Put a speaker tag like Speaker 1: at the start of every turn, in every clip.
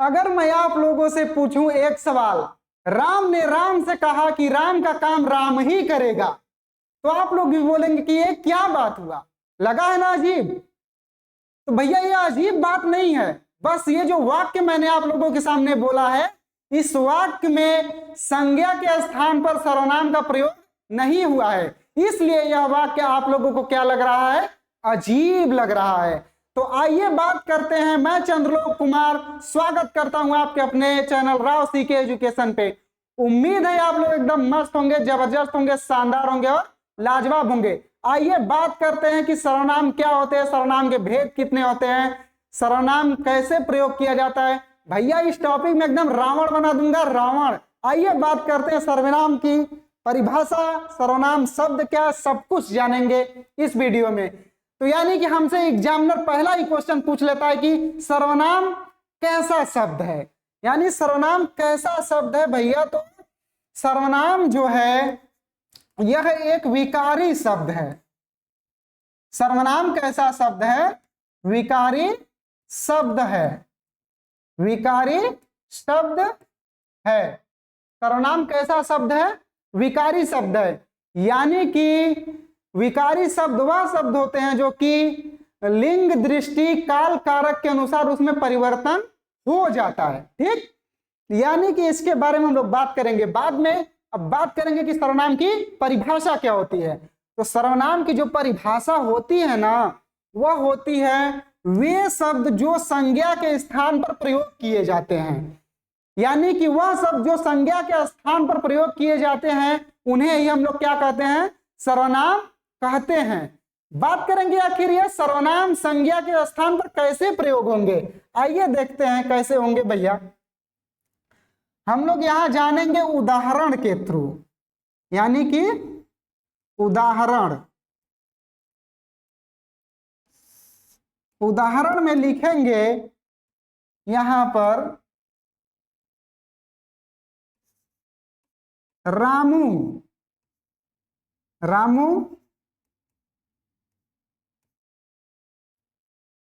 Speaker 1: अगर मैं आप लोगों से पूछूं एक सवाल, राम ने राम से कहा कि राम का काम राम ही करेगा, तो आप लोग भी बोलेंगे कि ये क्या बात हुआ, लगा है ना अजीब। तो भैया ये अजीब बात नहीं है, बस ये जो वाक्य मैंने आप लोगों के सामने बोला है, इस वाक्य में संज्ञा के स्थान पर सर्वनाम का प्रयोग नहीं हुआ है, इसलिए यह वाक्य आप लोगों को क्या लग रहा है, अजीब लग रहा है। तो आइए बात करते हैं। मैं चंद्रलोक कुमार स्वागत करता हूं आपके अपने चैनल राव सीके एजुकेशन पे। उम्मीद है आप लोग एकदम मस्त होंगे, जबरदस्त होंगे, शानदार होंगे और लाजवाब होंगे। आइए बात करते हैं कि सर्वनाम क्या होते हैं, सर्वनाम के भेद कितने होते हैं, सर्वनाम कैसे प्रयोग किया जाता है। भैया इस टॉपिक में एकदम रावण बना दूंगा, रावण। आइए बात करते हैं सर्वनाम की परिभाषा, सर्वनाम शब्द क्या, सब कुछ जानेंगे इस वीडियो में। तो यानी कि हमसे एग्जामिनर पहला ही क्वेश्चन पूछ लेता है कि सर्वनाम कैसा शब्द है, यानी सर्वनाम कैसा शब्द है। भैया तो सर्वनाम जो है यह एक विकारी शब्द है। सर्वनाम कैसा शब्द है, विकारी शब्द है, विकारी शब्द है। सर्वनाम कैसा शब्द है, विकारी शब्द है। यानी कि विकारी शब्द वह शब्द होते हैं जो कि लिंग दृष्टि काल कारक के अनुसार उसमें परिवर्तन हो जाता है। ठीक, यानी कि इसके बारे में हम लोग बात करेंगे बाद में। अब बात करेंगे कि सर्वनाम की परिभाषा क्या होती है। तो सर्वनाम की जो परिभाषा होती है ना, वह होती है वे शब्द जो संज्ञा के स्थान पर प्रयोग किए जाते हैं। यानी कि वह शब्द जो संज्ञा के स्थान पर प्रयोग किए जाते हैं उन्हें ही हम लोग क्या कहते हैं, सर्वनाम कहते हैं। बात करेंगे आखिर यह सर्वनाम संज्ञा के स्थान पर कैसे प्रयोग होंगे। आइए देखते हैं कैसे होंगे भैया। हम लोग यहां जानेंगे उदाहरण के थ्रू, यानी कि उदाहरण, उदाहरण में लिखेंगे यहां पर रामू, रामू,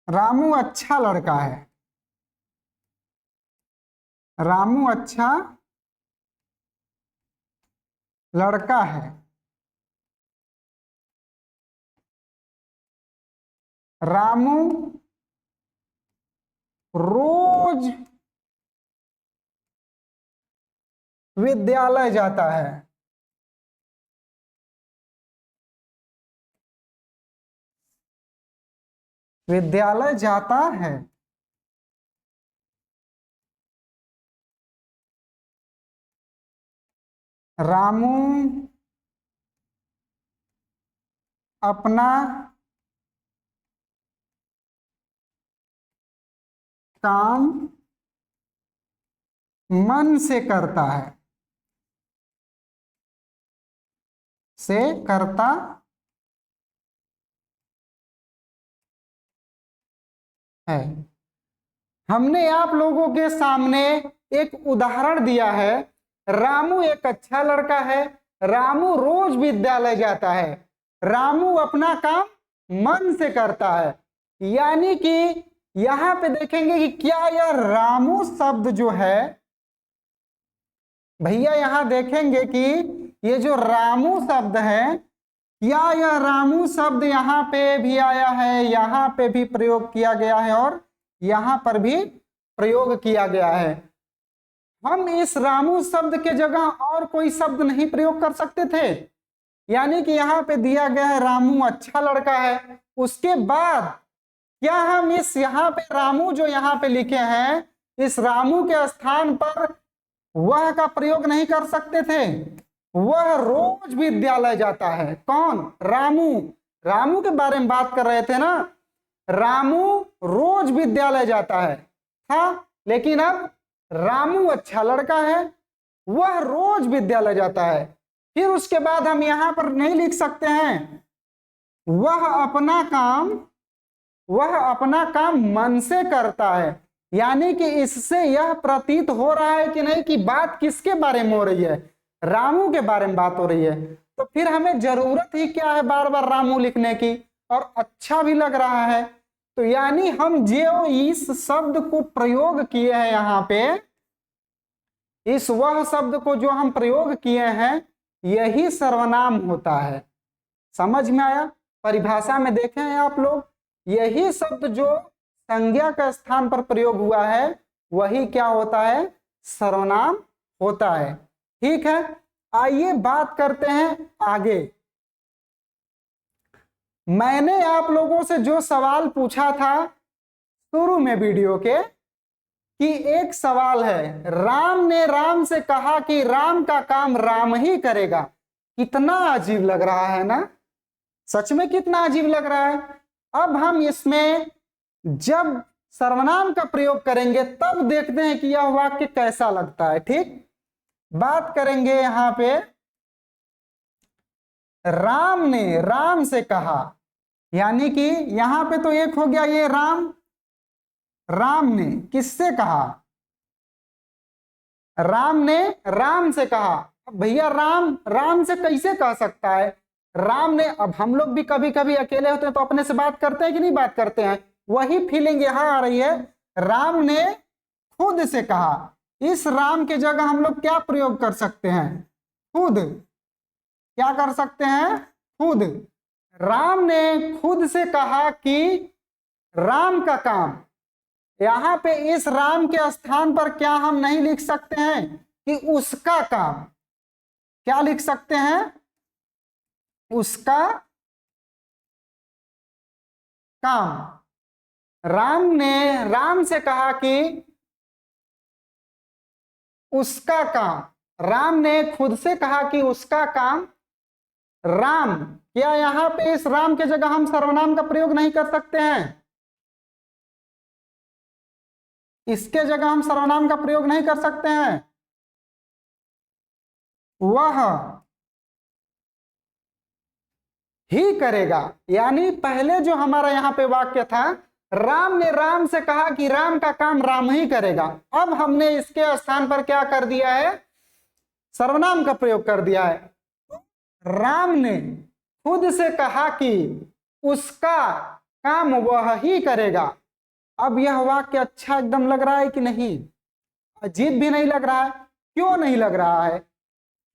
Speaker 1: रामू अच्छा लड़का है, रामू अच्छा लड़का है। रामू रोज विद्यालय जाता है। विद्यालय जाता है। रामू अपना काम मन से करता है, से करता है। हमने आप लोगों के सामने एक उदाहरण दिया है, रामू एक अच्छा लड़का है, रामू रोज विद्यालय जाता है, रामू अपना काम मन से करता है। यानी कि यहां पे देखेंगे कि क्या यह रामू शब्द जो है, भैया यहां देखेंगे कि ये जो रामू शब्द है, क्या यह रामू शब्द यहां पे भी आया है, यहां पे भी प्रयोग किया गया है और यहां पर भी प्रयोग किया गया है। हम इस रामू शब्द के जगह और कोई शब्द नहीं प्रयोग कर सकते थे। यानी कि यहाँ पे दिया गया है रामू अच्छा लड़का है, उसके बाद क्या हम इस यहाँ पे रामू जो यहाँ पे लिखे हैं, इस रामू के स्थान पर वह का प्रयोग नहीं कर सकते थे। वह रोज विद्यालय जाता है। कौन, रामू, रामू के बारे में बात कर रहे थे ना। रामू रोज विद्यालय जाता है था, लेकिन अब रामू अच्छा लड़का है, वह रोज विद्यालय जाता है। फिर उसके बाद हम यहां पर नहीं लिख सकते हैं वह अपना काम, वह अपना काम मन से करता है। यानी कि इससे यह प्रतीत हो रहा है कि नहीं कि बात किसके बारे में हो रही है, रामू के बारे में बात हो रही है। तो फिर हमें जरूरत ही क्या है बार बार रामू लिखने की, और अच्छा भी लग रहा है। तो यानी हम जो इस शब्द को प्रयोग किए हैं यहाँ पे, इस वह शब्द को जो हम प्रयोग किए हैं यही सर्वनाम होता है। समझ में आया? परिभाषा में देखें आप लोग, यही शब्द जो संज्ञा का स्थान पर प्रयोग हुआ है वही क्या होता है? सर्वनाम होता है। ठीक है, आइए बात करते हैं आगे। मैंने आप लोगों से जो सवाल पूछा था शुरू में वीडियो के, कि एक सवाल है, राम ने राम से कहा कि राम का काम राम ही करेगा। कितना अजीब लग रहा है ना? सच में कितना अजीब लग रहा है। अब हम इसमें जब सर्वनाम का प्रयोग करेंगे तब देखते हैं कि यह वाक्य कैसा लगता है। ठीक, बात करेंगे यहां पे, राम ने राम से कहा, यानी कि यहां पे तो एक हो गया ये राम, राम ने किससे कहा? राम ने राम से कहा। अब भैया राम राम से कैसे कह सकता है? राम ने, अब हम लोग भी कभी कभी अकेले होते हैं तो अपने से बात करते हैं कि नहीं बात करते हैं? वही फीलिंग यहां आ रही है। राम ने खुद से कहा। इस राम के जगह हम लोग क्या प्रयोग कर सकते हैं? खुद। क्या कर सकते हैं? खुद। राम ने खुद से कहा कि राम का काम, यहां पे इस राम के स्थान पर क्या हम नहीं लिख सकते हैं कि उसका काम? क्या लिख सकते हैं? उसका काम। राम ने राम से कहा कि उसका काम, राम ने खुद से कहा कि उसका काम राम। क्या यहां पे इस राम के जगह हम सर्वनाम का प्रयोग नहीं कर सकते हैं? इसके जगह हम सर्वनाम का प्रयोग नहीं कर सकते हैं? वह ही करेगा। यानी पहले जो हमारा यहां पे वाक्य था, राम ने राम से कहा कि राम का काम राम ही करेगा, अब हमने इसके स्थान पर क्या कर दिया है? सर्वनाम का प्रयोग कर दिया है। राम ने खुद से कहा कि उसका काम वह ही करेगा। अब यह वाक्य अच्छा एकदम लग रहा है कि नहीं? अजीब भी नहीं लग रहा है। क्यों नहीं लग रहा है?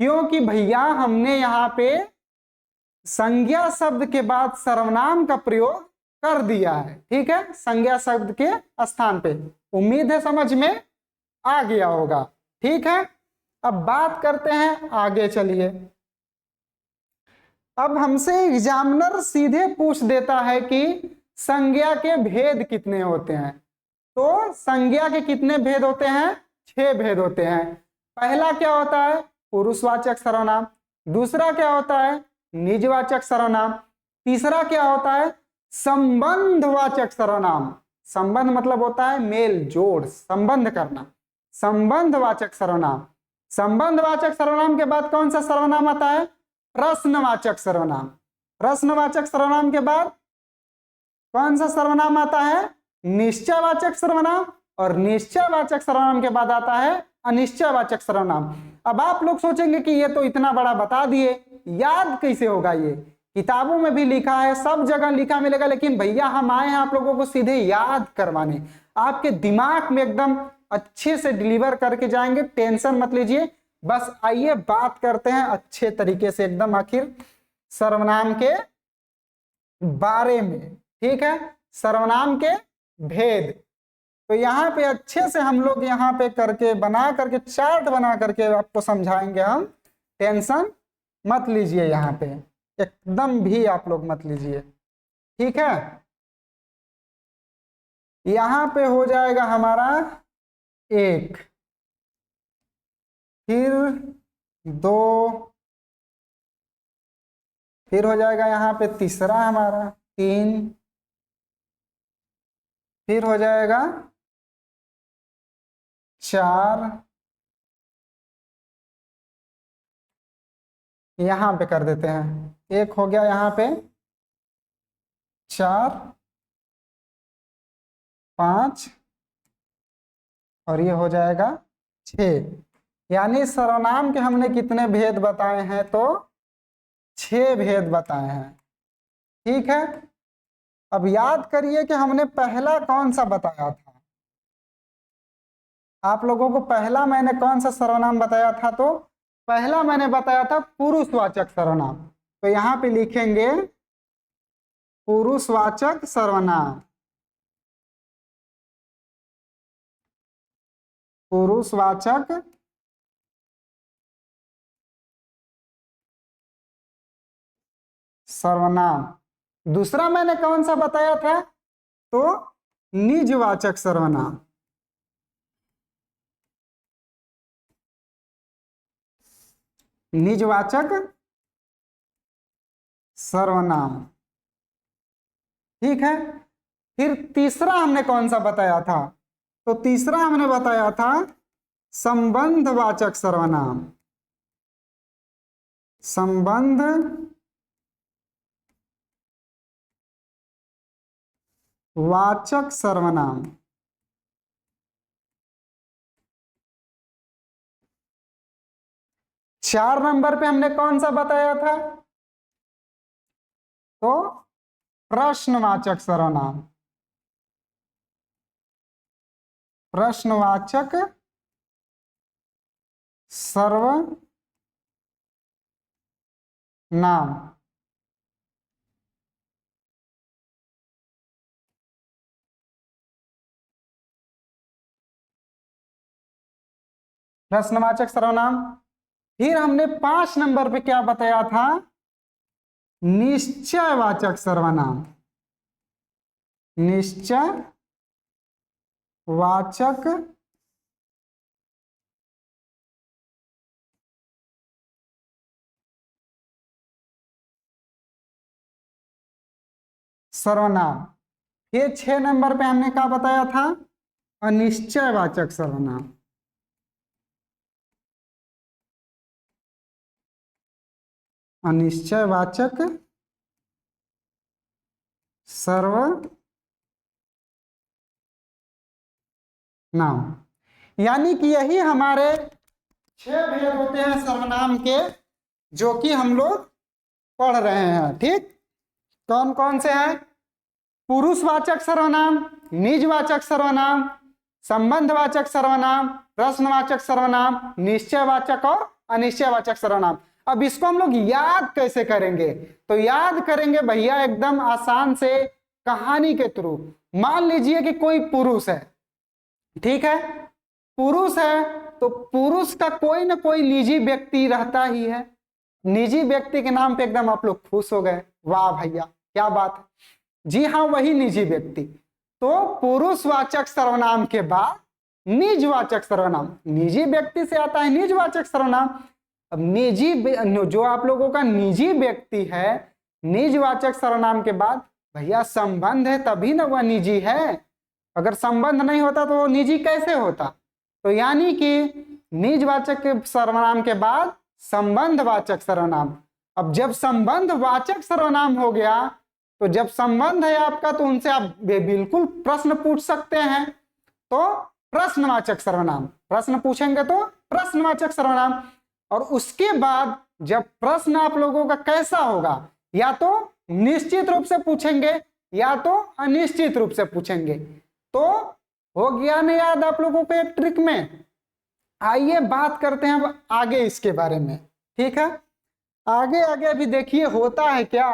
Speaker 1: क्योंकि भैया हमने यहाँ पे संज्ञा शब्द के बाद सर्वनाम का प्रयोग कर दिया है। ठीक है, संज्ञा शब्द के स्थान पे। उम्मीद है समझ में आ गया होगा। ठीक है, अब बात करते हैं आगे। चलिए, अब हमसे एग्जामिनर सीधे पूछ देता है कि संज्ञा के भेद कितने होते हैं। तो संज्ञा के कितने भेद होते हैं? 6 भेद होते हैं। पहला क्या होता है? पुरुषवाचक सर्वनाम। दूसरा क्या होता है? निजवाचक सर्वनाम। तीसरा क्या होता है? संबंधवाचक सर्वनाम। संबंध मतलब होता है मेल जोड़, संबंध करना। संबंधवाचक सर्वनाम। संबंधवाचक सर्वनाम के बाद कौन सा सर्वनाम आता है? प्रश्नवाचक सर्वनाम। प्रश्नवाचक सर्वनाम के बाद कौन सा सर्वनाम आता है? निश्चयवाचक सर्वनाम। और निश्चयवाचक सर्वनाम के बाद आता है अनिश्चयवाचक सर्वनाम। अब आप लोग सोचेंगे कि ये तो इतना बड़ा बता दिए, याद कैसे होगा? ये किताबों में भी लिखा है, सब जगह लिखा मिलेगा, लेकिन भैया हम आए हैं आप लोगों को सीधे याद करवाने, आपके दिमाग में एकदम अच्छे से डिलीवर करके जाएंगे। टेंशन मत लीजिए। बस आइए बात करते हैं अच्छे तरीके से एकदम आखिर सर्वनाम के बारे में। ठीक है, सर्वनाम के भेद। तो यहाँ पे अच्छे से हम लोग यहाँ पे करके बना करके चार्ट बना करके आपको समझाएंगे हम। टेंशन मत लीजिए, यहाँ पे एकदम भी आप लोग मत लीजिए। ठीक है, यहाँ पे हो जाएगा हमारा 1, फिर 2, फिर हो जाएगा यहाँ पे तीसरा हमारा 3, फिर हो जाएगा 4, यहाँ पे कर देते हैं। 1 हो गया यहाँ पे, 4, 5 और ये हो जाएगा 6। यानी सर्वनाम के हमने कितने भेद बताए हैं? तो 6 भेद बताए हैं। ठीक है, अब याद करिए कि हमने पहला कौन सा बताया था। आप लोगों को पहला मैंने कौन सा सर्वनाम बताया था, तो पहला मैंने बताया था पुरुषवाचक सर्वनाम। तो यहां पे लिखेंगे पुरुषवाचक सर्वनाम। पुरुषवाचक सर्वनाम। दूसरा मैंने कौन सा बताया था, तो निजवाचक सर्वनाम। निजवाचक सर्वनाम, ठीक है। फिर तीसरा हमने कौन सा बताया था, तो तीसरा हमने बताया था संबंधवाचक सर्वनाम। संबंध वाचक सर्वनाम। 4 नंबर पे हमने कौन सा बताया था, तो प्रश्नवाचक सर्वनाम। प्रश्नवाचक सर्वनाम। प्रश्नवाचक सर्वनाम। फिर हमने 5 नंबर पे क्या बताया था, निश्चयवाचक सर्वनाम। निश्चयवाचक सर्वनाम। ये 6 नंबर पे हमने क्या बताया था, अनिश्चयवाचक सर्वनाम। अनिश्चयवाचक सर्वनाम। यानी कि यही हमारे 6 भेद होते हैं सर्वनाम के, जो कि हम लोग पढ़ रहे हैं। ठीक, कौन कौन से हैं, पुरुषवाचक सर्वनाम, निजवाचक सर्वनाम, संबंधवाचक सर्वनाम, प्रश्नवाचक सर्वनाम, निश्चयवाचक और अनिश्चयवाचक सर्वनाम। अब इसको हम लोग याद कैसे करेंगे, तो याद करेंगे भैया एकदम आसान से, कहानी के थ्रू। मान लीजिए कि कोई पुरुष है, ठीक है, पुरुष है, तो पुरुष का कोई ना कोई निजी व्यक्ति रहता ही है। निजी व्यक्ति के नाम पे एकदम आप लोग खुश हो गए, वाह भैया क्या बात है। जी हाँ, वही निजी व्यक्ति। तो पुरुषवाचक सर्वनाम के बाद निजवाचक सर्वनाम, निजी व्यक्ति से आता है निजवाचक सर्वनाम। अब निजी जो आप लोगों का निजी व्यक्ति है, निजवाचक सर्वनाम के बाद भैया संबंध है, तभी ना वह निजी है। अगर संबंध नहीं होता तो वो निजी कैसे होता। तो यानी कि निजवाचक सर्वनाम के बाद संबंधवाचक सर्वनाम। अब जब संबंधवाचक सर्वनाम हो गया, तो जब संबंध है आपका, तो उनसे आप बिल्कुल प्रश्न पूछ सकते हैं। तो प्रश्नवाचक सर्वनाम, प्रश्न पूछेंगे तो प्रश्नवाचक सर्वनाम। और उसके बाद जब प्रश्न आप लोगों का कैसा होगा, या तो निश्चित रूप से पूछेंगे या तो अनिश्चित रूप से पूछेंगे। तो हो गया ना याद आप लोगों को एक ट्रिक में। आइए बात करते हैं अब आगे इसके बारे में, ठीक है। आगे आगे अभी देखिए होता है क्या,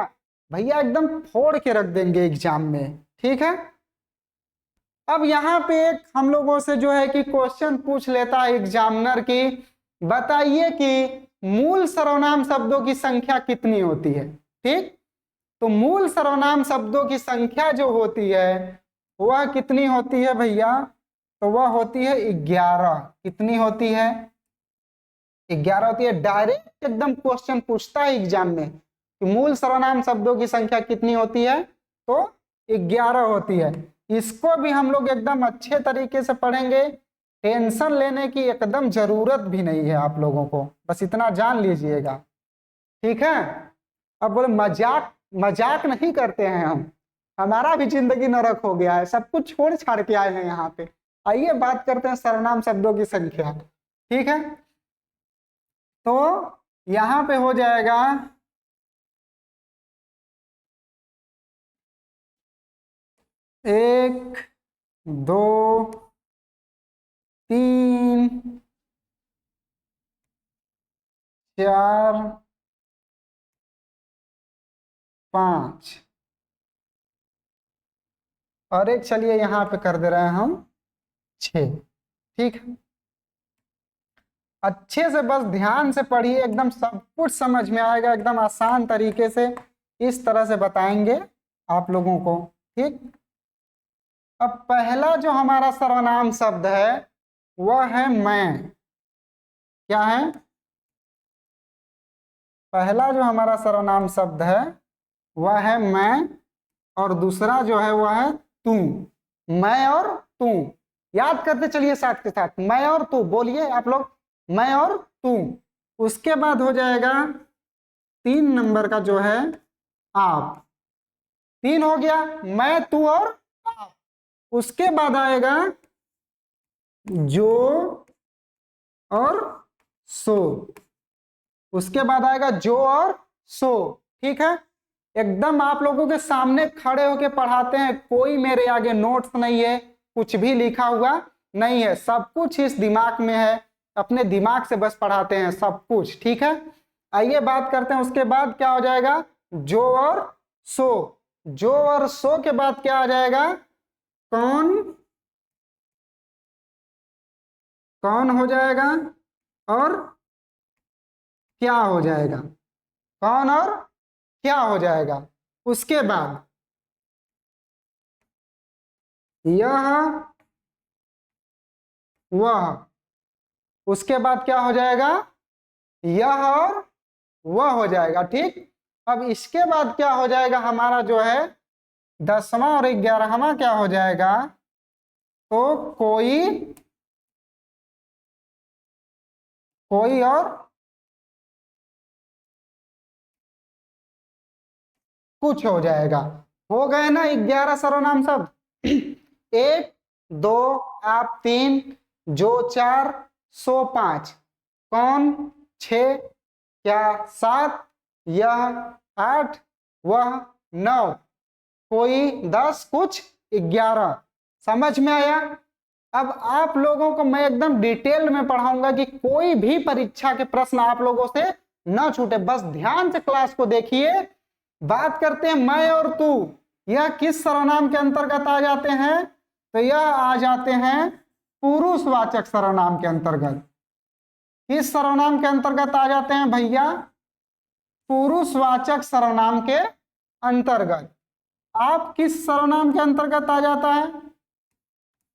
Speaker 1: भैया एकदम फोड़ के रख देंगे एग्जाम में, ठीक है। अब यहाँ पे एक हम लोगों से जो है कि क्वेश्चन पूछ लेता है एग्जामिनर की, बताइए कि मूल सर्वनाम शब्दों की संख्या कितनी होती है। ठीक, तो मूल सर्वनाम शब्दों की संख्या जो होती है वह कितनी होती है भैया, तो वह होती है 11। कितनी होती है, 11 होती है। डायरेक्ट एकदम क्वेश्चन पूछता है एग्जाम में कि मूल सर्वनाम शब्दों की संख्या कितनी होती है, तो 11 होती है। इसको भी हम लोग एकदम अच्छे तरीके से पढ़ेंगे, टेंशन लेने की एकदम जरूरत भी नहीं है आप लोगों को, बस इतना जान लीजिएगा, ठीक है। अब बोले मजाक, मजाक नहीं करते हैं हम, हमारा भी जिंदगी नरक हो गया है, सब कुछ छोड़ छाड़ के आए हैं यहाँ पे। आइए बात करते हैं सर्वनाम शब्दों की संख्या, ठीक है। तो यहाँ पे हो जाएगा एक, दो, तीन, चार, पांच, और एक चलिए यहां पे कर दे रहे हैं हम 6। ठीक है, अच्छे से बस ध्यान से पढ़िए, एकदम सब कुछ समझ में आएगा, एकदम आसान तरीके से इस तरह से बताएंगे आप लोगों को। ठीक, अब पहला जो हमारा सर्वनाम शब्द है वह है मैं। क्या है? पहला जो हमारा सर्वनाम शब्द है वह है मैं, और दूसरा जो है वह है तू। मैं और तू, याद करते चलिए साथ के साथ, मैं और तू बोलिए आप लोग, मैं और तू। उसके बाद हो जाएगा 3 नंबर का जो है आप। 3 हो गया, मैं, तू और आप। उसके बाद आएगा जो और सो। उसके बाद आएगा जो और सो। ठीक है, एकदम आप लोगों के सामने खड़े होके पढ़ाते हैं, कोई मेरे आगे नोट्स नहीं है, कुछ भी लिखा हुआ नहीं है, सब कुछ इस दिमाग में है, अपने दिमाग से बस पढ़ाते हैं सब कुछ। ठीक है, आइए बात करते हैं उसके बाद क्या हो जाएगा, जो और सो। जो और सो के बाद क्या आ जाएगा, कौन, कौन हो जाएगा और क्या हो जाएगा, कौन और क्या हो जाएगा। उसके बाद यह, वह। उसके बाद क्या हो जाएगा, यह और वह हो जाएगा। ठीक, अब इसके बाद क्या हो जाएगा हमारा जो है 10वां और 11वां क्या हो जाएगा, तो कोई, कोई और कुछ हो जाएगा। हो गए ना 11 सर्वनाम शब्द। 1, 2, आप 3, जो 4, सो 5, कौन 6, क्या 7, यह 8, वह 9, कोई 10, कुछ 11। समझ में आया? अब आप लोगों को मैं एकदम डिटेल में पढ़ाऊंगा कि कोई भी परीक्षा के प्रश्न आप लोगों से न छूटे, बस ध्यान से क्लास को देखिए। बात करते हैं मैं और तू, यह किस सर्वनाम के अंतर्गत आ जाते हैं, तो यह आ जाते हैं पुरुषवाचक सर्वनाम के अंतर्गत। किस सर्वनाम के अंतर्गत आ जाते हैं भैया, पुरुषवाचक सर्वनाम के अंतर्गत। आप किस सर्वनाम के अंतर्गत आ जाता है,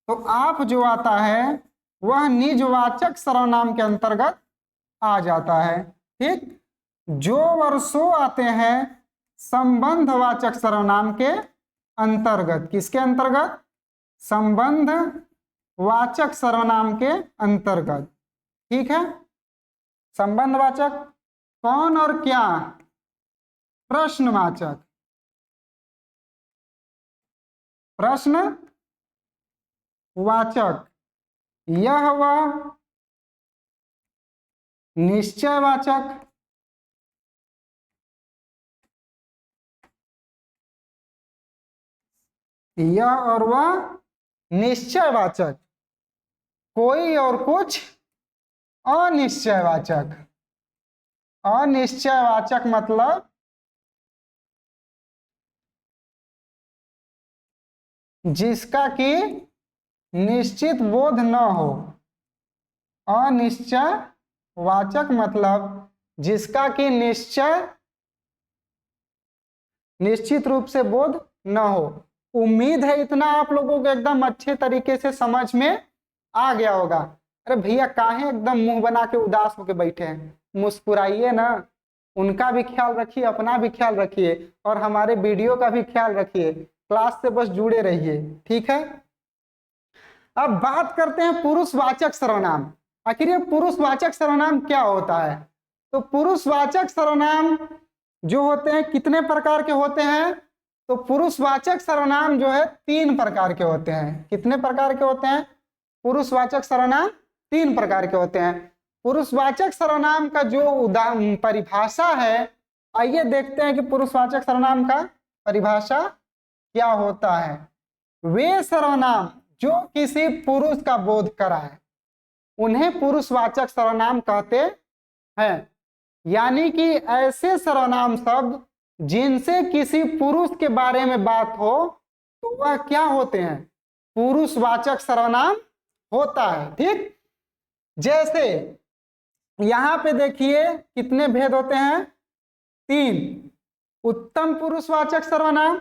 Speaker 1: तो आप जो आता है वह निजवाचक सर्वनाम के अंतर्गत आ जाता है। ठीक, जो और सो आते हैं संबंधवाचक सर्वनाम के अंतर्गत। किसके अंतर्गत, संबंध वाचक सर्वनाम के अंतर्गत। ठीक है, संबंधवाचक। कौन और क्या, प्रश्नवाचक। प्रश्नवाचक, यह वह निश्चयवाचक। यह और वह निश्चयवाचक। कोई और कुछ अनिश्चयवाचक। अनिश्चयवाचक मतलब जिसका कि निश्चित बोध न हो। अनिश्चयवाचक मतलब जिसका कि निश्चित रूप से बोध न हो। उम्मीद है इतना आप लोगों को एकदम अच्छे तरीके से समझ में आ गया होगा। अरे भैया काहे एकदम मुंह बना के उदास होके बैठे हैं, मुस्कुराइए ना। उनका भी ख्याल रखिए, अपना भी ख्याल रखिए, और हमारे वीडियो का भी ख्याल रखिए। क्लास से बस जुड़े रहिए। ठीक है, अब बात करते हैं पुरुषवाचक सर्वनाम। आखिर ये पुरुषवाचक सर्वनाम क्या होता है, तो पुरुषवाचक सर्वनाम जो होते हैं कितने प्रकार के होते हैं, तो पुरुषवाचक सर्वनाम जो है 3 प्रकार के होते हैं। कितने प्रकार के होते हैं, पुरुषवाचक सर्वनाम 3 प्रकार के होते हैं। पुरुषवाचक सर्वनाम का जो परिभाषा है, आइए देखते हैं कि पुरुषवाचक सर्वनाम का परिभाषा क्या होता है। वे सर्वनाम जो किसी पुरुष का बोध कराए उन्हें पुरुषवाचक सर्वनाम कहते हैं। यानी कि ऐसे सर्वनाम शब्द जिनसे किसी पुरुष के बारे में बात हो तो वह क्या होते हैं, पुरुषवाचक सर्वनाम होता है। ठीक, जैसे यहां पे देखिए कितने भेद होते हैं, 3। उत्तम पुरुषवाचक सर्वनाम,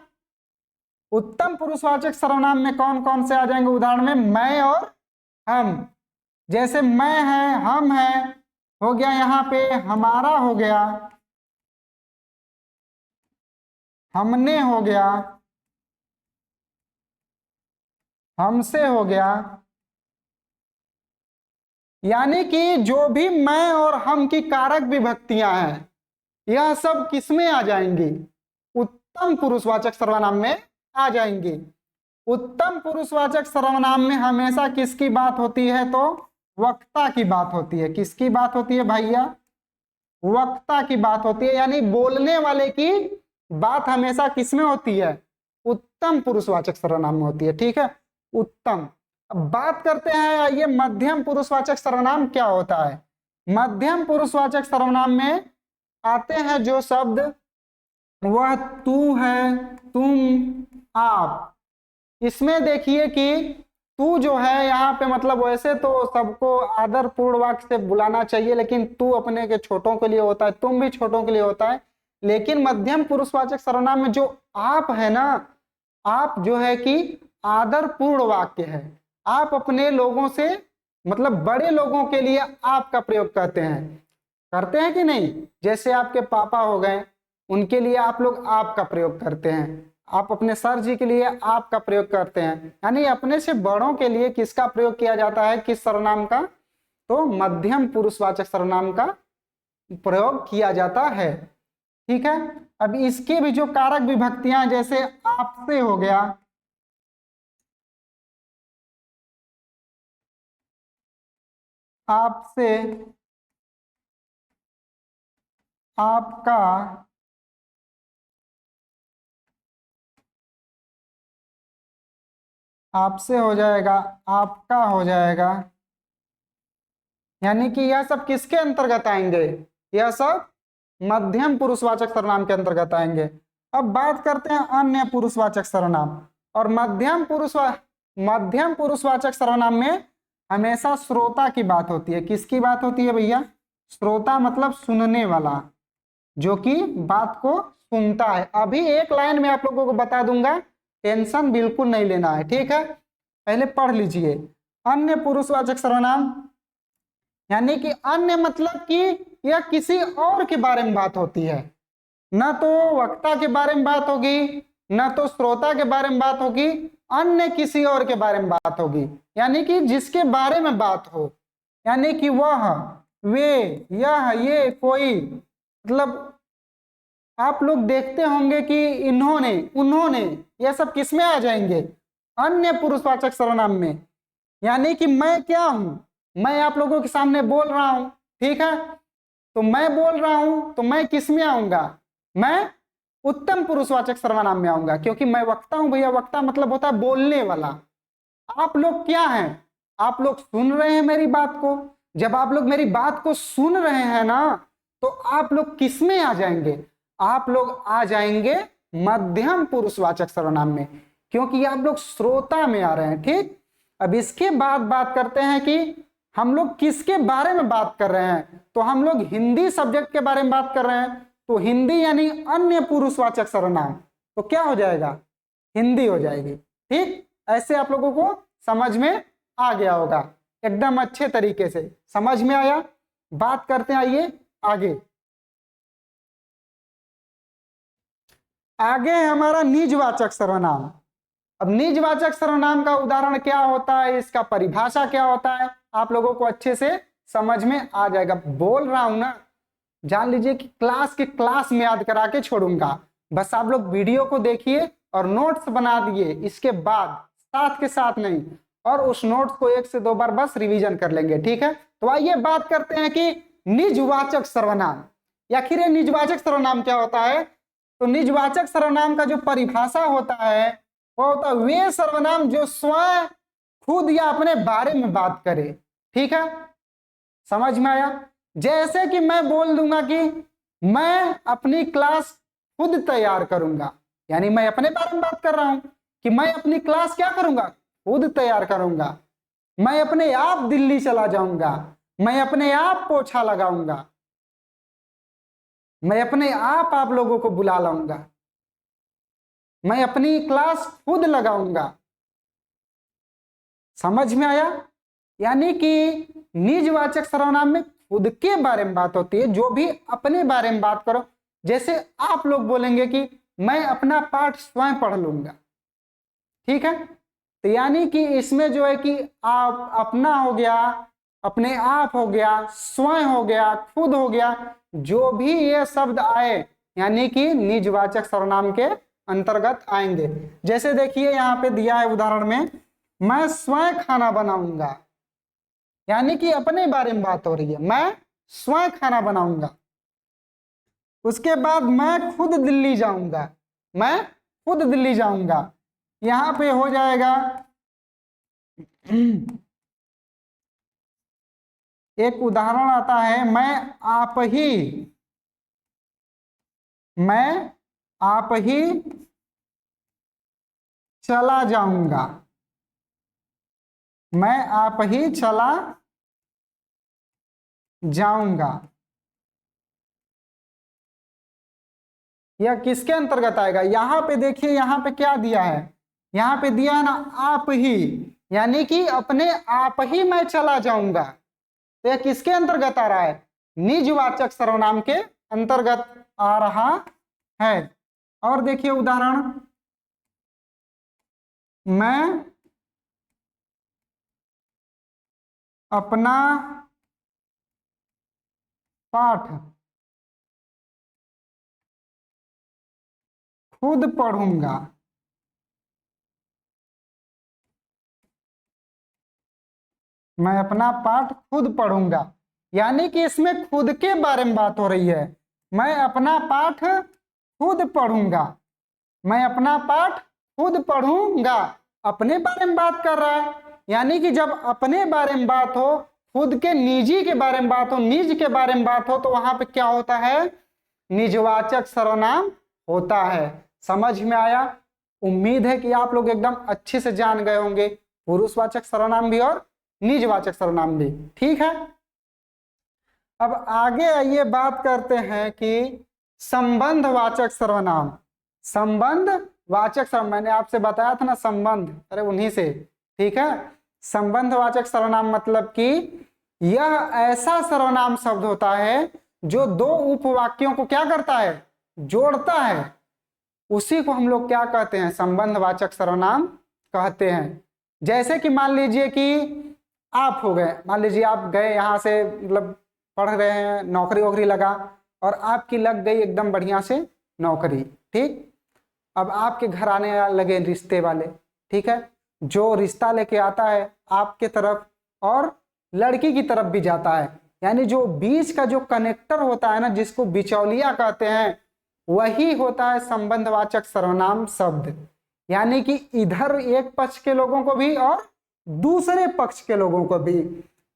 Speaker 1: उत्तम पुरुषवाचक सर्वनाम में कौन कौन से आ जाएंगे उदाहरण में, मैं और हम। जैसे मैं है, हम है, हो गया यहां पे हमारा, हो गया हमने, हो गया हमसे, हो गया। यानी कि जो भी मैं और हम की कारक विभक्तियां हैं यह सब किसमें आ जाएंगी, उत्तम पुरुषवाचक सर्वनाम में आ जाएंगी। उत्तम पुरुषवाचक सर्वनाम में हमेशा किसकी बात होती है, तो वक्ता की बात होती है। किसकी बात होती है भैया, वक्ता की बात होती है। यानी बोलने वाले की बात हमेशा किसमें होती है, उत्तम पुरुषवाचक सर्वनाम में होती है। ठीक है, उत्तम। अब बात करते हैं आइए मध्यम पुरुषवाचक सर्वनाम क्या होता है। मध्यम पुरुषवाचक सर्वनाम में आते हैं जो शब्द, वह तू है, तुम, आप। इसमें देखिए कि तू जो है यहाँ पे मतलब वैसे तो सबको आदर पूर्वक से बुलाना चाहिए, लेकिन तू अपने के छोटों के लिए होता है, तुम भी छोटों के लिए होता है। लेकिन मध्यम पुरुषवाचक सर्वनाम में जो आप है ना, आप जो है कि आदर पूर्ण वाक्य है। आप अपने लोगों से मतलब बड़े लोगों के लिए आप का प्रयोग करते हैं कि नहीं। जैसे आपके पापा हो गए, उनके लिए आप लोग आप का प्रयोग करते हैं। आप अपने सर जी के लिए आप का प्रयोग करते हैं। यानी अपने से बड़ों के लिए किसका प्रयोग किया जाता है, किस सर्वनाम का, तो मध्यम पुरुषवाचक सर्वनाम का प्रयोग किया जाता है। ठीक है, अब इसके भी जो कारक विभक्तियां, जैसे आपसे हो गया, आपसे, आपका, आपसे हो जाएगा, आपका हो जाएगा। यानी कि यह सब किसके अंतर्गत आएंगे, यह सब मध्यम पुरुषवाचक सर्वनाम के अंतर्गत आएंगे। अब बात करते हैं अन्य पुरुषवाचक सर्वनाम। और मध्यम पुरुषवाचक सर्वनाम में हमेशा श्रोता की बात होती है। किसकी बात होती है भैया, श्रोता मतलब सुनने वाला, जो कि बात को सुनता है। अभी एक लाइन में आप लोगों को बता दूंगा, टेंशन बिल्कुल नहीं लेना है। ठीक है, पहले पढ़ लीजिए। अन्य पुरुषवाचक सर्वनाम यानी कि अन्य मतलब कि यह किसी और के बारे में बात होती है। न तो वक्ता के बारे में बात होगी, न तो श्रोता के बारे में बात होगी, अन्य किसी और के बारे में बात होगी। यानी कि जिसके बारे में बात हो, यानी कि वह, वे, यह, ये, कोई। मतलब आप लोग देखते होंगे कि इन्होंने, उन्होंने, यह सब किसमें आ जाएंगे, अन्य पुरुषवाचक सर्वनाम में। यानी कि मैं क्या हूं, मैं आप लोगों के सामने बोल रहा हूं, ठीक है, तो मैं बोल रहा हूं तो मैं किस में आऊंगा, मैं उत्तम पुरुषवाचक सर्वनाम में आऊंगा, क्योंकि मैं वक्ता हूं भैया। वक्ता मतलब होता है बोलने वाला। आप लोग क्या हैं, आप लोग सुन रहे हैं मेरी बात को। जब आप लोग मेरी बात को सुन रहे हैं ना, तो आप लोग किस में आ जाएंगे, आप लोग आ जाएंगे मध्यम पुरुषवाचक सर्वनाम में, क्योंकि आप लोग श्रोता में आ रहे हैं। ठीक, अब इसके बाद बात करते हैं कि हम लोग किसके बारे में बात कर रहे हैं। तो हम लोग हिंदी सब्जेक्ट के बारे में बात कर रहे हैं, तो हिंदी यानी अन्य पुरुषवाचक सर्वनाम, तो क्या हो जाएगा, हिंदी हो जाएगी। ठीक, ऐसे आप लोगों को समझ में आ गया होगा, एकदम अच्छे तरीके से समझ में आया। बात करते हैं आइए आगे। आगे हमारा निजवाचक सर्वनाम। अब निजवाचक सर्वनाम का उदाहरण क्या होता है, इसका परिभाषा क्या होता है, आप लोगों को अच्छे से समझ में आ जाएगा। बोल रहा हूं ना, जान लीजिए कि क्लास में याद करा के छोड़ूंगा। बस आप लोग वीडियो को देखिए और नोट्स बना दिए, इसके बाद साथ के साथ नहीं, और उस नोट्स को 1 से 2 बार बस रिवीजन कर लेंगे। ठीक है, तो आइए बात करते हैं कि निजवाचक सर्वनाम, आखिर ये निजवाचक सर्वनाम क्या होता है। तो निजवाचक सर्वनाम का जो परिभाषा होता है वो होता है वे सर्वनाम जो स्वयं खुद या अपने बारे में बात करे। ठीक है, समझ में आया? जैसे कि मैं बोल दूंगा कि मैं अपनी क्लास खुद तैयार करूंगा, यानी मैं अपने बारे में बात कर रहा हूं कि मैं अपनी क्लास क्या करूंगा, खुद तैयार करूंगा। मैं अपने आप दिल्ली चला जाऊंगा, मैं अपने आप पोछा लगाऊंगा, मैं अपने आप लोगों को बुला लाऊंगा, मैं अपनी क्लास खुद लगाऊंगा। समझ में आया? यानी कि निजवाचक सर्वनाम में खुद के बारे में बात होती है, जो भी अपने बारे में बात करो। जैसे आप लोग बोलेंगे कि मैं अपना पाठ स्वयं पढ़ लूंगा। ठीक है, तो यानी कि इसमें जो है कि आप अपना हो गया, अपने आप हो गया, स्वयं हो गया, खुद हो गया, जो भी ये शब्द आए यानी कि निजवाचक सर्वनाम के अंतर्गत आएंगे। जैसे देखिए यहाँ पे दिया है उदाहरण में, मैं स्वयं खाना बनाऊंगा, यानी कि अपने बारे में बात हो रही है, मैं स्वयं खाना बनाऊंगा। उसके बाद मैं खुद दिल्ली जाऊंगा, मैं खुद दिल्ली जाऊंगा। यहां पे हो जाएगा एक उदाहरण आता है, मैं आप ही चला जाऊंगा, मैं आप ही चला जाऊंगा। यह किसके अंतर्गत आएगा? यहां पे देखिए, यहां पे क्या दिया है, यहां पे दिया है ना आप ही, यानी कि अपने आप ही मैं चला जाऊंगा। तो यह किसके अंतर्गत आ रहा है? निजवाचक सर्वनाम के अंतर्गत आ रहा है। और देखिए उदाहरण, मैं अपना पाठ खुद पढ़ूंगा, मैं अपना पाठ खुद पढ़ूंगा। यानी कि इसमें खुद के बारे में बात हो रही है, मैं अपना पाठ खुद पढ़ूंगा, मैं अपना पाठ खुद पढ़ूंगा, अपने बारे में बात कर रहा है। यानी कि जब अपने बारे में बात हो, खुद के निजी के बारे में बात हो, निज के बारे में बात हो, तो वहां पे क्या होता है? निजवाचक सर्वनाम होता है। समझ में आया? उम्मीद है कि आप लोग एकदम अच्छे से जान गए होंगे पुरुषवाचक सर्वनाम भी और निजवाचक सर्वनाम भी। ठीक है, अब आगे आइए बात करते हैं कि संबंधवाचक सर्वनाम। संबंधवाचक सर्वनाम मैंने आपसे बताया था ना, संबंध, अरे उन्हीं से। ठीक है, संबंधवाचक सर्वनाम मतलब कि यह ऐसा सर्वनाम शब्द होता है जो दो उपवाक्यों को क्या करता है? जोड़ता है। उसी को हम लोग क्या कहते हैं? संबंधवाचक सर्वनाम कहते हैं। जैसे कि मान लीजिए कि आप हो गए, मान लीजिए आप गए यहाँ से, मतलब पढ़ रहे हैं, नौकरी वोकरी लगा और आपकी लग गई एकदम बढ़िया से नौकरी। ठीक, अब आपके घर आने लगे रिश्ते वाले। ठीक है, जो रिश्ता लेके आता है आपके तरफ और लड़की की तरफ भी जाता है, यानी जो बीच का जो कनेक्टर होता है ना, जिसको बिचौलिया कहते हैं, वही होता है संबंधवाचक सर्वनाम शब्द। यानी कि इधर एक पक्ष के लोगों को भी और दूसरे पक्ष के लोगों को भी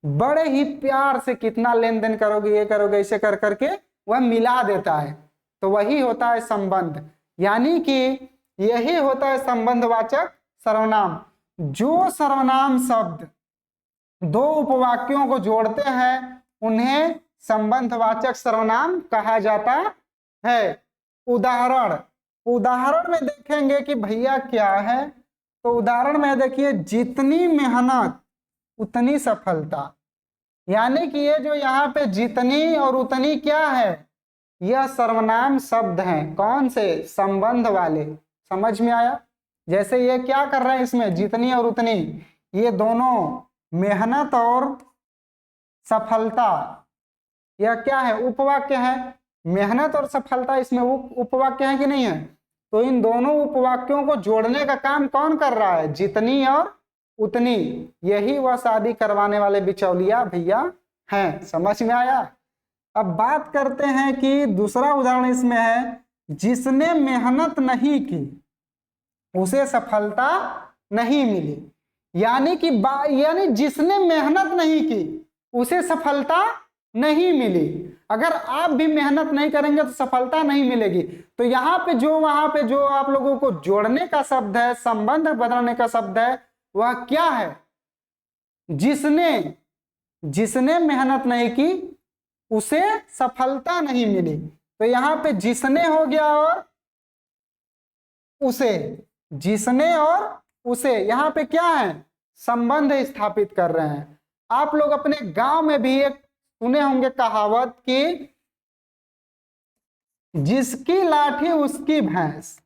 Speaker 1: बड़े ही प्यार से कितना लेन देन करोगे, ये करोगे, ऐसे कर करके वह मिला देता है, तो वही होता है संबंध। यानी कि यही होता है संबंधवाचक सर्वनाम। जो सर्वनाम शब्द दो उपवाक्यों को जोड़ते हैं उन्हें संबंधवाचक सर्वनाम कहा जाता है। उदाहरण में देखेंगे कि भैया क्या है, तो उदाहरण में देखिए, जितनी मेहनत उतनी सफलता। यानी कि ये जो यहाँ पे जितनी और उतनी क्या है, यह सर्वनाम शब्द हैं। कौन से? संबंध वाले। समझ में आया? जैसे ये क्या कर रहे हैं इसमें, जितनी और उतनी, ये दोनों मेहनत और सफलता, यह क्या है? उपवाक्य है। मेहनत और सफलता इसमें उपवाक्य है कि नहीं है? तो इन दोनों उपवाक्यों को जोड़ने का काम कौन कर रहा है? जितनी और उतनी। यही वह शादी करवाने वाले बिचौलिया भैया हैं। समझ में आया? अब बात करते हैं कि दूसरा उदाहरण इसमें है, जिसने मेहनत नहीं की। उसे सफलता नहीं मिली। यानी जिसने मेहनत नहीं की उसे सफलता नहीं मिली। अगर आप भी मेहनत नहीं करेंगे तो सफलता नहीं मिलेगी। तो यहाँ पे जो वहां पे जो आप लोगों को जोड़ने का शब्द है, संबंध बनाने का शब्द है, वह क्या है? जिसने मेहनत नहीं की उसे सफलता नहीं मिली। तो यहाँ पे जिसने हो गया और उसे, जिसने और उसे, यहाँ पे क्या है? संबंध स्थापित कर रहे हैं। आप लोग अपने गांव में भी एक सुने होंगे कहावत कि जिसकी लाठी उसकी भैंस,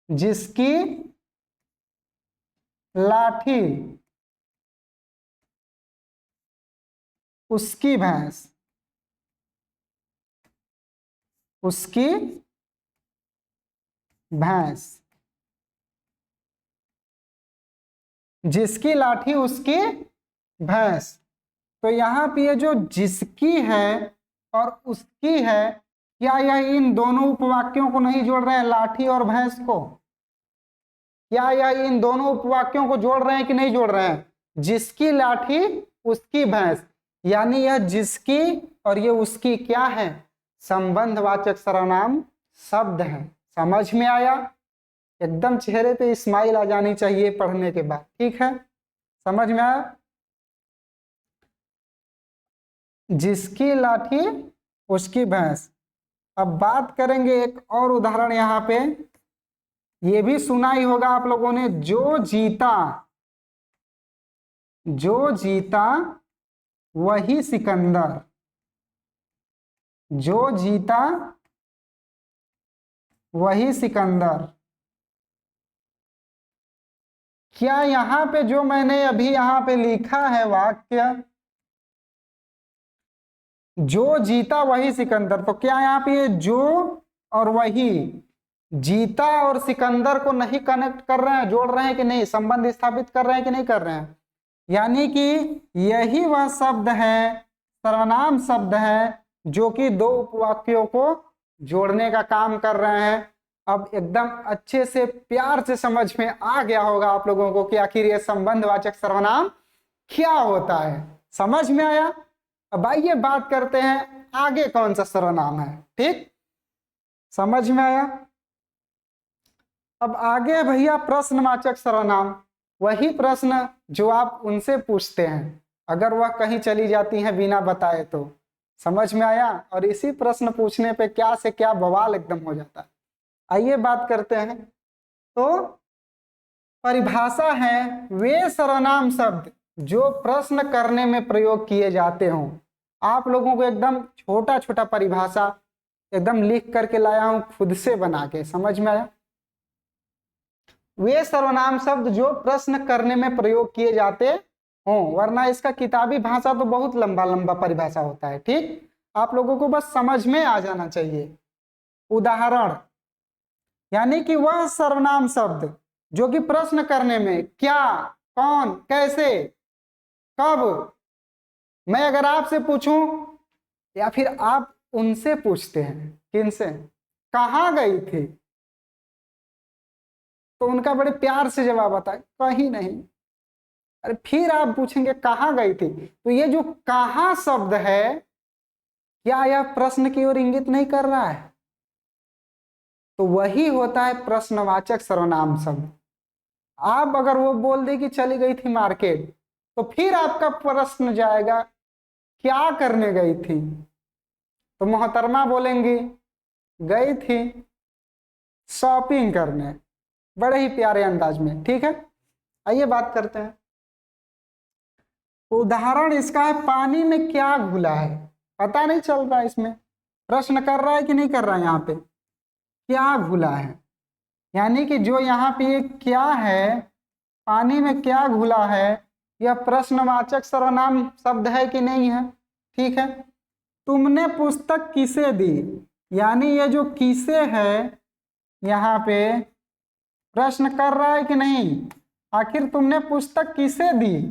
Speaker 1: जिसकी लाठी उसकी भैंस, उसकी भैंस, जिसकी लाठी उसकी भैंस। तो यहां पे ये जो जिसकी है और उसकी है, क्या यह इन दोनों उपवाक्यों को नहीं जोड़ रहे हैं, लाठी और भैंस को? क्या यह इन दोनों उपवाक्यों को जोड़ रहे हैं कि नहीं जोड़ रहे हैं? जिसकी लाठी उसकी भैंस, यानी यह जिसकी और ये उसकी क्या है? संबंधवाचक सर्वनाम शब्द है। समझ में आया? एकदम चेहरे पे स्माइल आ जानी चाहिए पढ़ने के बाद, ठीक है? समझ में आया? जिसकी लाठी उसकी भैंस। अब बात करेंगे एक और उदाहरण यहाँ पे, ये भी सुना ही होगा आप लोगों ने, जो जीता वही सिकंदर, जो जीता वही सिकंदर। क्या यहाँ पे जो मैंने अभी यहाँ पे लिखा है वाक्य, जो जीता वही सिकंदर, तो क्या यहाँ पे जो और वही, जीता और सिकंदर को नहीं कनेक्ट कर रहे हैं, जोड़ रहे हैं कि नहीं? संबंध स्थापित कर रहे हैं कि नहीं कर रहे हैं? यानी कि यही वह शब्द है, सर्वनाम शब्द है, जो कि दो उपवाक्यों को जोड़ने का काम कर रहे हैं। अब एकदम अच्छे से प्यार से समझ में आ गया होगा आप लोगों को कि आखिर ये संबंधवाचक सर्वनाम क्या होता है। समझ में आया? अब आइए बात करते हैं आगे कौन सा सर्वनाम है। ठीक, समझ में आया? अब आगे भैया प्रश्नवाचक सर्वनाम, वही प्रश्न जो आप उनसे पूछते हैं, अगर वह कहीं चली जाती हैं बिना बताए तो। समझ में आया? और इसी प्रश्न पूछने पे क्या से क्या बवाल एकदम हो जाता है। आइए बात करते हैं। तो परिभाषा है वे सर्वनाम शब्द जो प्रश्न करने में प्रयोग किए जाते हों। आप लोगों को एकदम छोटा छोटा परिभाषा एकदम लिख करके लाया हूं, खुद से बना के। समझ में आया? वे सर्वनाम शब्द जो प्रश्न करने में प्रयोग किए जाते हों, वरना इसका किताबी भाषा तो बहुत लंबा लंबा परिभाषा होता है। ठीक, आप लोगों को बस समझ में आ जाना चाहिए। उदाहरण, यानी कि वह सर्वनाम शब्द जो कि प्रश्न करने में क्या, कौन, कैसे, कब, मैं अगर आपसे पूछूं या फिर आप उनसे पूछते हैं, किनसे, कहाँ गई थी, तो उनका बड़े प्यार से जवाब आता है कहीं नहीं। अरे फिर आप पूछेंगे कहाँ गई थी, तो ये जो कहाँ शब्द है, क्या यह प्रश्न की ओर इंगित नहीं कर रहा है? तो वही होता है प्रश्नवाचक सर्वनाम शब्द। आप अगर वो बोल दे कि चली गई थी मार्केट, तो फिर आपका प्रश्न जाएगा क्या करने गई थी, तो मोहतरमा बोलेंगी गई थी शॉपिंग करने, बड़े ही प्यारे अंदाज में। ठीक है, आइए बात करते हैं। उदाहरण इसका है, पानी में क्या घुला है, पता नहीं चल रहा है, इसमें प्रश्न कर रहा है कि नहीं कर रहा है, यहाँ पे क्या घुला है, यानी कि जो यहाँ पे ये क्या है, पानी में क्या घुला है, यह प्रश्नवाचक सर्वनाम शब्द है कि नहीं है? ठीक है। तुमने पुस्तक किसे दी, यानी ये जो किसे है यहाँ पे प्रश्न कर रहा है कि नहीं, आखिर तुमने पुस्तक किसे दी,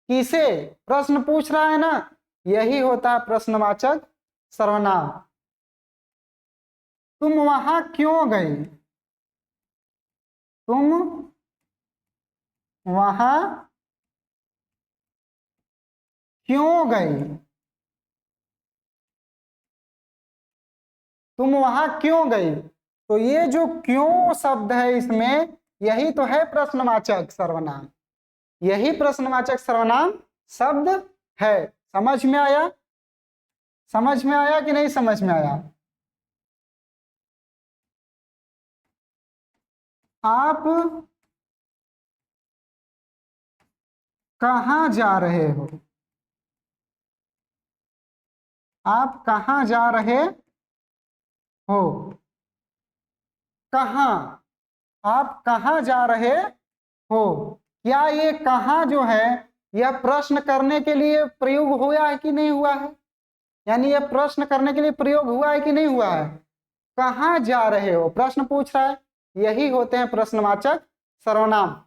Speaker 1: किसे प्रश्न पूछ रहा है ना, यही होता है प्रश्नवाचक सर्वनाम। तुम वहां क्यों गए, तुम वहां क्यों गई? तुम वहां क्यों गई? तो ये जो क्यों शब्द है इसमें, यही तो है प्रश्नवाचक सर्वनाम, यही प्रश्नवाचक सर्वनाम शब्द है। समझ में आया? समझ में आया कि नहीं समझ में आया? आप कहाँ जा रहे हो? आप कहाँ जा रहे हो? कहाँ? आप कहाँ जा रहे हो? क्या ये कहाँ जो है यह प्रश्न करने के लिए प्रयोग हुआ है कि नहीं हुआ है? यानी यह प्रश्न करने के लिए प्रयोग हुआ है कि नहीं हुआ है? कहाँ जा रहे हो प्रश्न पूछ रहा है, यही होते हैं प्रश्नवाचक सर्वनाम।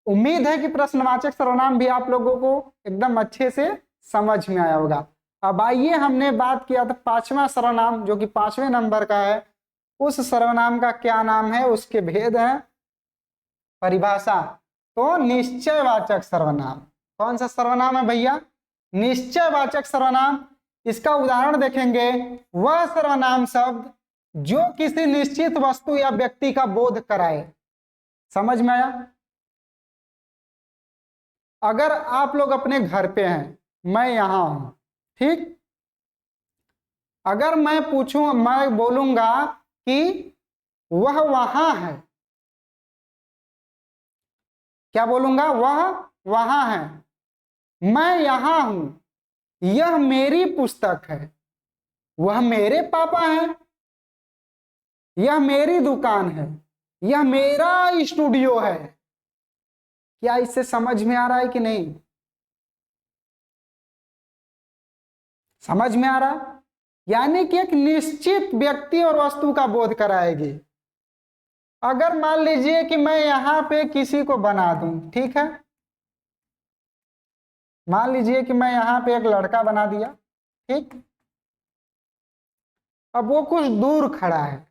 Speaker 1: उम्मीद है कि प्रश्नवाचक सर्वनाम भी आप लोगों को एकदम अच्छे से समझ में आया होगा। अब आइए, हमने बात किया था पांचवा सर्वनाम जो कि 5वें नंबर का है, उस सर्वनाम का क्या नाम है, उसके भेद हैं, परिभाषा। तो निश्चयवाचक सर्वनाम। कौन सा सर्वनाम है भैया? निश्चयवाचक सर्वनाम। इसका उदाहरण देखेंगे, वह सर्वनाम शब्द जो किसी निश्चित वस्तु या व्यक्ति का बोध कराए। समझ में आया? अगर आप लोग अपने घर पे हैं, मैं यहां हूं, ठीक, अगर मैं पूछूं, मैं बोलूंगा कि वह वहां है, क्या बोलूंगा? वह वहां है। मैं यहां हूं, यह मेरी पुस्तक है, वह मेरे पापा हैं, यह मेरी दुकान है, यह मेरा स्टूडियो है। क्या इससे समझ में आ रहा है कि नहीं? समझ में आ रहा है? यानी कि एक निश्चित व्यक्ति और वस्तु का बोध कराएगी। अगर मान लीजिए कि मैं यहां पे किसी को बना दूं, ठीक है, मान लीजिए कि मैं यहां पे एक लड़का बना दिया, ठीक, अब वो कुछ दूर खड़ा है,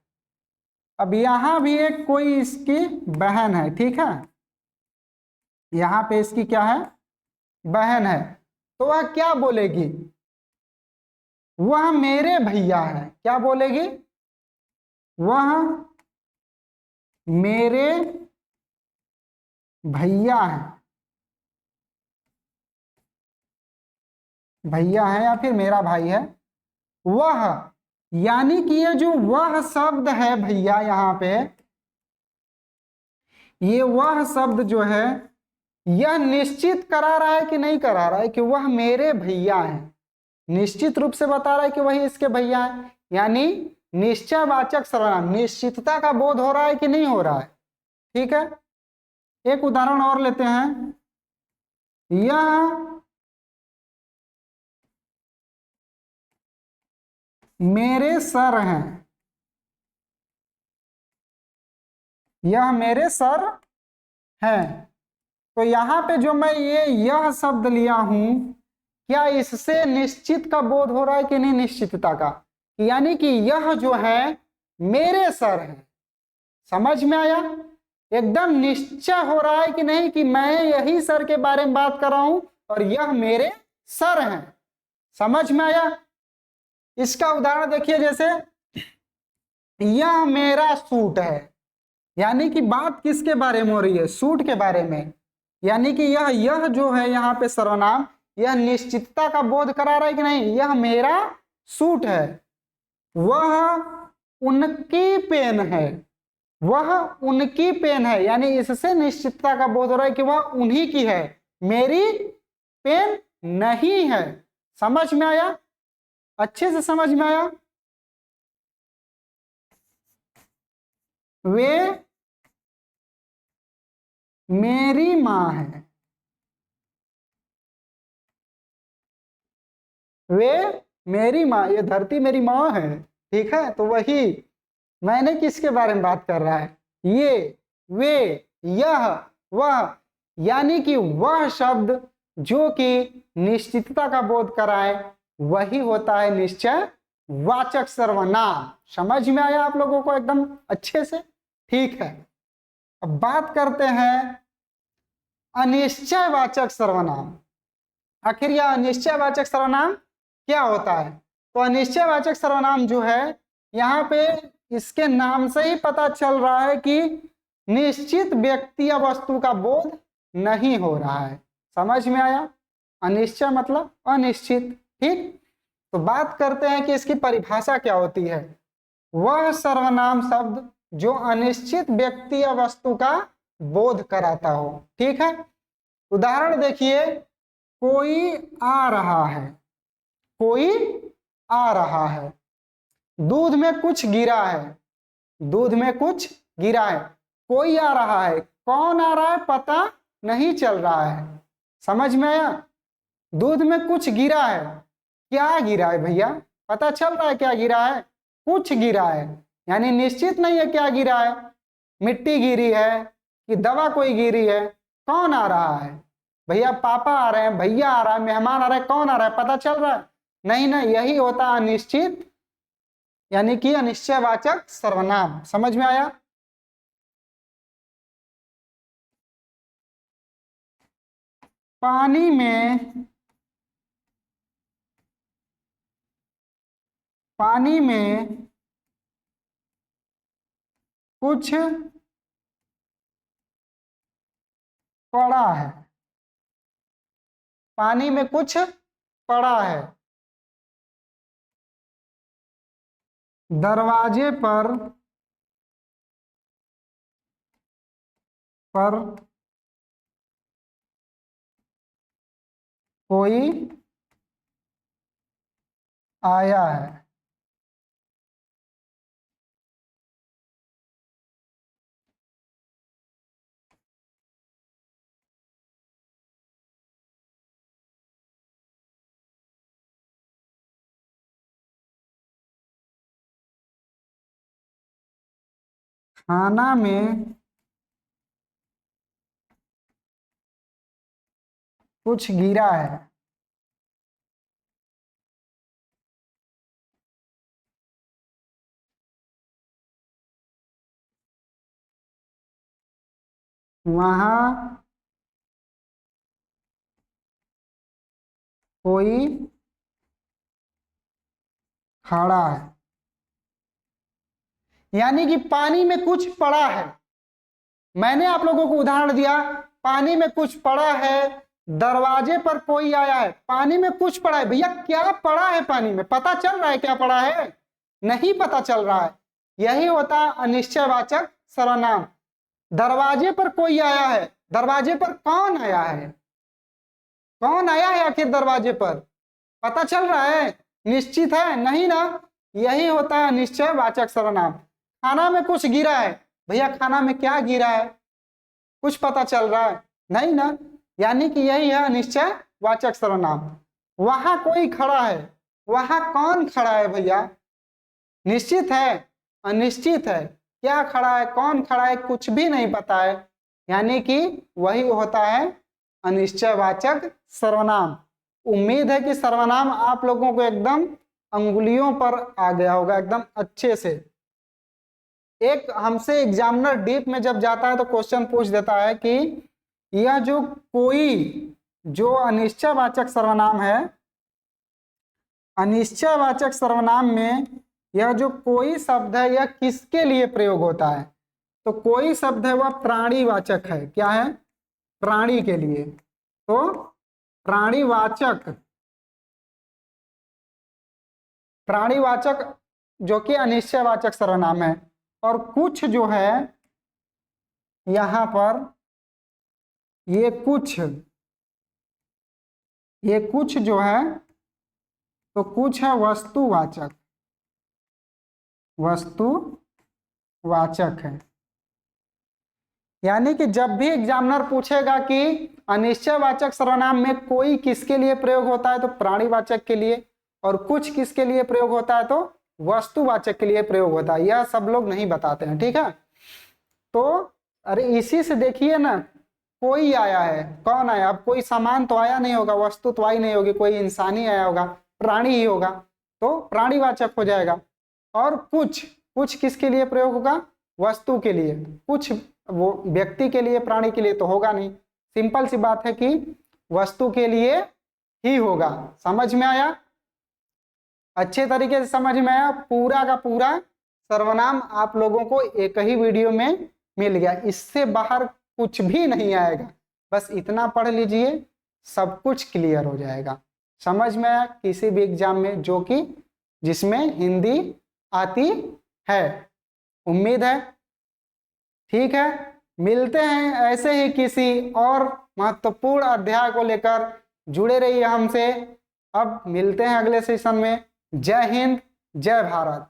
Speaker 1: अब यहां भी एक कोई इसकी बहन है, ठीक है, यहां पे इसकी क्या है? बहन है। तो वह क्या बोलेगी? वह मेरे भैया है। क्या बोलेगी? वह मेरे भैया है, भैया है या फिर मेरा भाई है। वह, यानी कि ये जो वह शब्द है भैया, यहां पे ये वह शब्द जो है, यह निश्चित करा रहा है कि नहीं करा रहा है कि वह मेरे भैया हैं? निश्चित रूप से बता रहा है कि वही इसके भैया हैं। यानी निश्चयवाचक सर्वनाम, निश्चितता का बोध हो रहा है कि नहीं हो रहा है? ठीक है, एक उदाहरण और लेते हैं। यह मेरे सर हैं, यह मेरे सर हैं। तो यहां पे जो मैं यह शब्द लिया हूं, क्या इससे निश्चित का बोध हो रहा है कि नहीं? निश्चितता का, यानी कि यह जो है मेरे सर हैं। समझ में आया? एकदम निश्चय हो रहा है कि नहीं कि मैं यही सर के बारे में बात कर रहा हूं और यह मेरे सर हैं। समझ में आया? इसका उदाहरण देखिए, जैसे यह मेरा सूट है, यानी कि बात किसके बारे में हो रही है? सूट के बारे में। यानी कि यह जो है यहाँ पे सर्वनाम, यह निश्चितता का बोध करा रहा है कि नहीं? यह मेरा सूट है, वह उनकी पेन है, वह उनकी पेन है, यानी इससे निश्चितता का बोध हो रहा है कि वह उन्हीं की है, मेरी पेन नहीं है। समझ में आया? अच्छे से समझ में आया? वे मेरी मां है, वे मेरी मां, ये धरती मेरी मां है, ठीक है। तो वही मैंने किसके बारे में बात कर रहा है? ये, वे, यह, वह, यानी कि वह शब्द जो कि निश्चितता का बोध कराए, वही होता है निश्चय वाचक सर्वनाम। समझ में आया आप लोगों को एकदम अच्छे से? ठीक है। अब बात करते हैं अनिश्चयवाचक सर्वनाम। आखिर यह अनिश्चयवाचक सर्वनाम क्या होता है? तो अनिश्चयवाचक सर्वनाम जो है, यहाँ पे इसके नाम से ही पता चल रहा है कि निश्चित व्यक्ति या वस्तु का बोध नहीं हो रहा है। समझ में आया? अनिश्चय मतलब अनिश्चित। ठीक, तो बात करते हैं कि इसकी परिभाषा क्या होती है। वह सर्वनाम शब्द जो अनिश्चित व्यक्ति या वस्तु का बोध कराता हो। ठीक है, उदाहरण देखिए, कोई आ रहा है, कोई आ रहा है। दूध में कुछ गिरा है, दूध में कुछ गिरा है। कोई आ रहा है, कौन आ रहा है पता नहीं चल रहा है। समझ में आया? दूध में कुछ गिरा है, क्या गिरा है भैया? पता चल रहा है क्या गिरा है? कुछ गिरा है, यानी निश्चित नहीं है क्या गिरा है। मिट्टी गिरी है कि दवा कोई गिरी है। कौन आ रहा है भैया? पापा आ रहे हैं, भैया आ रहा है, मेहमान आ रहा है। कौन आ रहा है पता चल रहा है? नहीं ना, यही होता है अनिश्चित, यानी कि अनिश्चयवाचक सर्वनाम। समझ में आया? पानी में कुछ पड़ा है, पानी में कुछ पड़ा है। दरवाजे पर कोई आया है। खाना में कुछ गिरा है। वहां कोई खड़ा है, यानी कि पानी में कुछ पड़ा है। मैंने आप लोगों को उदाहरण दिया, पानी में कुछ पड़ा है, दरवाजे पर कोई आया है। पानी में कुछ पड़ा है भैया, क्या पड़ा है पानी में? पता चल रहा है क्या पड़ा है? नहीं पता चल रहा है। यही होता है अनिश्चयवाचक सर्वनाम। दरवाजे पर कोई आया है, दरवाजे पर कौन आया है? कौन आया है आखिर दरवाजे पर? पता चल रहा है? निश्चित है? नहीं ना, यही होता है अनिश्चयवाचक सर्वनाम। खाना में कुछ गिरा है भैया, खाना में क्या गिरा है? कुछ पता चल रहा है? नहीं ना, यानी कि यही है अनिश्चयवाचक सर्वनाम। वहां कोई खड़ा है, वहां कौन खड़ा है भैया? निश्चित है? अनिश्चित है। क्या खड़ा है, कौन खड़ा है, कुछ भी नहीं पता है, यानी कि वही होता है अनिश्चयवाचक सर्वनाम। उम्मीद है कि सर्वनाम आप लोगों को एकदम अंगुलियों पर आ गया होगा, एकदम अच्छे से। एक हमसे एग्जामिनर डीप में जब जाता है तो क्वेश्चन पूछ देता है कि यह जो कोई, जो अनिश्चयवाचक सर्वनाम है, अनिश्चयवाचक सर्वनाम में यह जो कोई शब्द है यह किसके लिए प्रयोग होता है? तो कोई शब्द है वह प्राणीवाचक है। क्या है? प्राणी के लिए। तो प्राणीवाचक, प्राणीवाचक जो कि अनिश्चयवाचक सर्वनाम है। और कुछ जो है यहां पर, ये कुछ जो है, तो कुछ है वस्तुवाचक, वस्तुवाचक है। यानी कि जब भी एग्जामिनर पूछेगा कि अनिश्चयवाचक सर्वनाम में कोई किसके लिए प्रयोग होता है तो प्राणीवाचक के लिए, और कुछ किसके लिए प्रयोग होता है तो वस्तुवाचक के लिए प्रयोग होता है। यह सब लोग नहीं बताते हैं। ठीक है, तो अरे इसी से देखिए ना, कोई आया है, कौन आया? अब कोई सामान तो आया नहीं होगा, वस्तु तो आई नहीं होगी, कोई इंसान ही आया होगा, प्राणी ही होगा, तो प्राणीवाचक हो जाएगा। और कुछ किसके लिए प्रयोग होगा? वस्तु के लिए। कुछ वो व्यक्ति के लिए, प्राणी के लिए तो होगा नहीं। सिंपल सी बात है कि वस्तु के लिए ही होगा। समझ में आया? अच्छे तरीके से समझ में आया? पूरा का पूरा सर्वनाम आप लोगों को एक ही वीडियो में मिल गया, इससे बाहर कुछ भी नहीं आएगा। बस इतना पढ़ लीजिए, सब कुछ क्लियर हो जाएगा। समझ में आया? किसी भी एग्जाम में जो कि जिसमें हिंदी आती है, उम्मीद है। ठीक है, मिलते हैं ऐसे ही किसी और महत्वपूर्ण अध्याय को लेकर। जुड़े रहिए हमसे। अब मिलते हैं अगले सेशन में। जय हिंद, जय भारत।